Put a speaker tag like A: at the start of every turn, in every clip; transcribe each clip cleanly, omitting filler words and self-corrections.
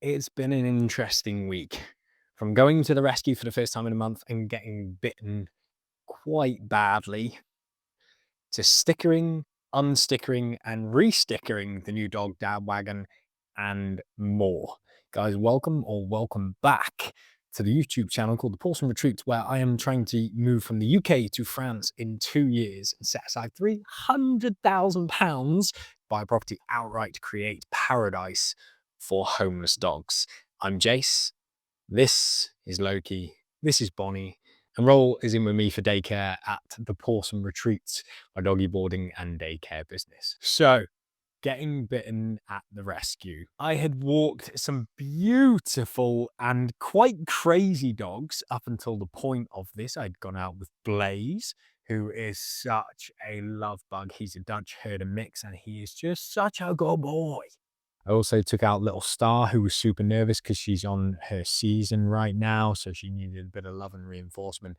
A: It's been an interesting week. From going to the rescue for the first time in a month and getting bitten quite badly, to stickering, unstickering, and re-stickering the new dog dad wagon, and more. Guys, welcome back to the YouTube channel called The Pawsome Retreat, where I am trying to move from the UK to France in 2 years and set aside £300,000 buy a property outright to create paradise for homeless dogs. I'm Jace. This is Loki. This is Bonnie. And Roll is in with me for daycare at the Pawsome Retreats, my doggy boarding and daycare business. So, getting bitten at the rescue. I had walked some beautiful and quite crazy dogs up until the point of this. I'd gone out with Blaze, who is such a love bug. He's a Dutch herder mix and he is just such a good boy. I also took out little Star, who was super nervous because she's on her season right now, so she needed a bit of love and reinforcement.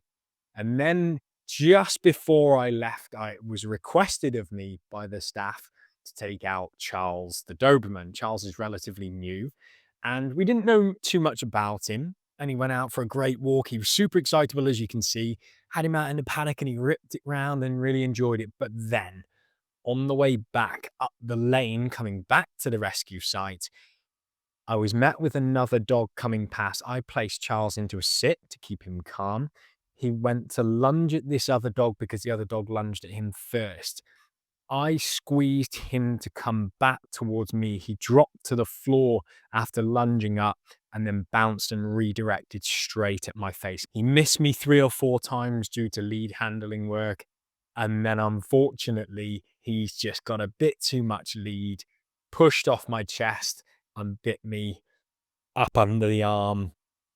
A: And then just before I left, it was requested of me by the staff to take out Charles the Doberman. Charles is relatively new, and we didn't know too much about him. And he went out for a great walk. He was super excitable, as you can see. Had him out in the paddock, and he ripped it round and really enjoyed it. But then, on the way back up the lane, coming back to the rescue site, I was met with another dog coming past. I placed Charles into a sit to keep him calm. He went to lunge at this other dog because the other dog lunged at him first. I squeezed him to come back towards me. He dropped to the floor after lunging up and then bounced and redirected straight at my face. He missed me 3 or 4 times due to lead handling work. And then unfortunately, he's just got a bit too much lead, pushed off my chest and bit me up under the arm,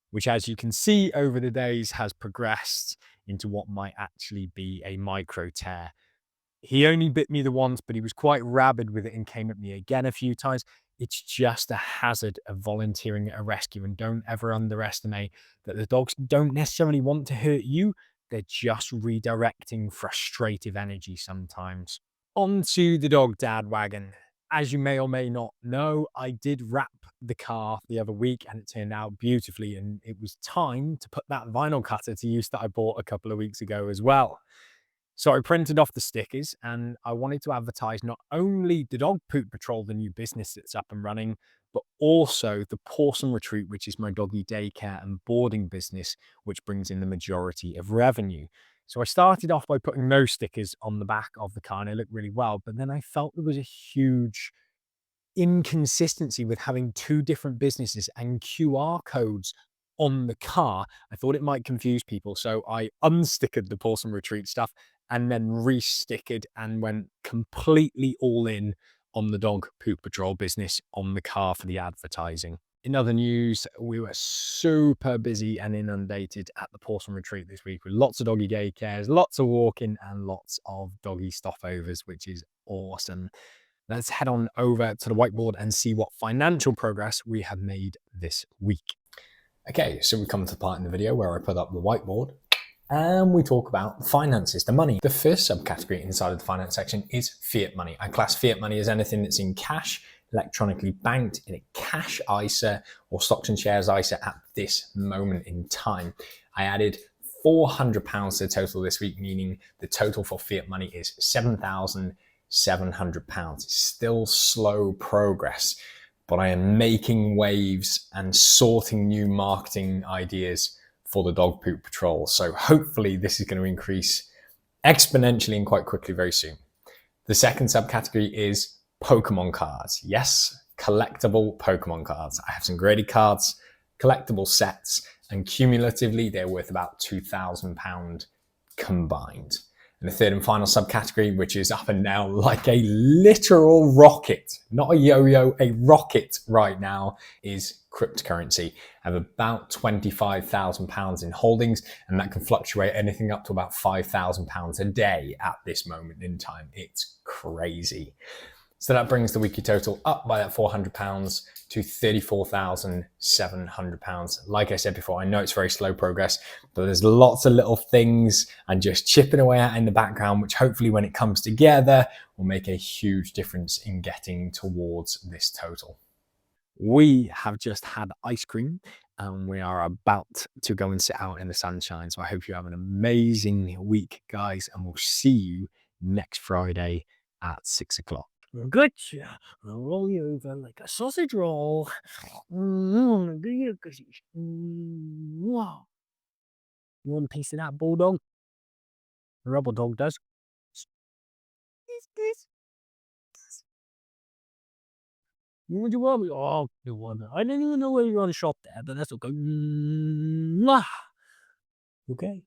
A: which, as you can see over the days, has progressed into what might actually be a micro tear. He only bit me the once, but he was quite rabid with it and came at me again a few times. It's just a hazard of volunteering at a rescue, and don't ever underestimate that the dogs don't necessarily want to hurt you. They're just redirecting frustrative energy sometimes. On to the dog dad wagon. As you may or may not know, I did wrap the car the other week and it turned out beautifully, and it was time to put that vinyl cutter to use that I bought a couple of weeks ago as well. So I printed off the stickers and I wanted to advertise not only the Dog Poop Patrol, the new business that's up and running, but also the Pawsome Retreat, which is my doggy daycare and boarding business, which brings in the majority of revenue. So I started off by putting those stickers on the back of the car and they looked really well, but then I felt there was a huge inconsistency with having 2 different businesses and QR codes on the car. I thought it might confuse people, so I unstickered the Pawsome Retreat stuff and then re-stickered and went completely all in on the Dog Poop Patrol business on the car for the advertising. In other news, we were super busy and inundated at the Pawsome Retreat this week with lots of doggy daycares, lots of walking and lots of doggy stopovers, which is awesome. Let's head on over to the whiteboard and see what financial progress we have made this week. Okay, so we come to the part in the video where I put up the whiteboard and we talk about finances, the money. The first subcategory inside of the finance section is fiat money. I class fiat money as anything that's in cash, electronically banked in a cash ISA or stocks and shares ISA at this moment in time. I added £400 to the total this week, meaning the total for fiat money is £7,700. It's still slow progress, but I am making waves and sorting new marketing ideas for the Dog Poop Patrol. So hopefully this is going to increase exponentially and quite quickly very soon. The second subcategory is Pokemon cards. Yes, collectible Pokemon cards. I have some graded cards, collectible sets, and cumulatively they're worth about £2,000 combined. And the third and final subcategory, which is up and down like a literal rocket, not a yo-yo, a rocket right now, is cryptocurrency. I have about £25,000 in holdings, and that can fluctuate anything up to about £5,000 a day at this moment in time. It's crazy. So that brings the weekly total up by that £400 to £34,700. Like I said before, I know it's very slow progress, but there's lots of little things and just chipping away at in the background, which hopefully when it comes together will make a huge difference in getting towards this total. We have just had ice cream and we are about to go and sit out in the sunshine. So I hope you have an amazing week, guys, and we'll see you next Friday at 6 o'clock.
B: Good. I'll roll you over like a sausage roll. Wow. You want a piece of that, bulldog? The rebel dog does. You want your Bobby? Oh, you want it. I didn't even know where you were on the shop there, but that's okay. Okay.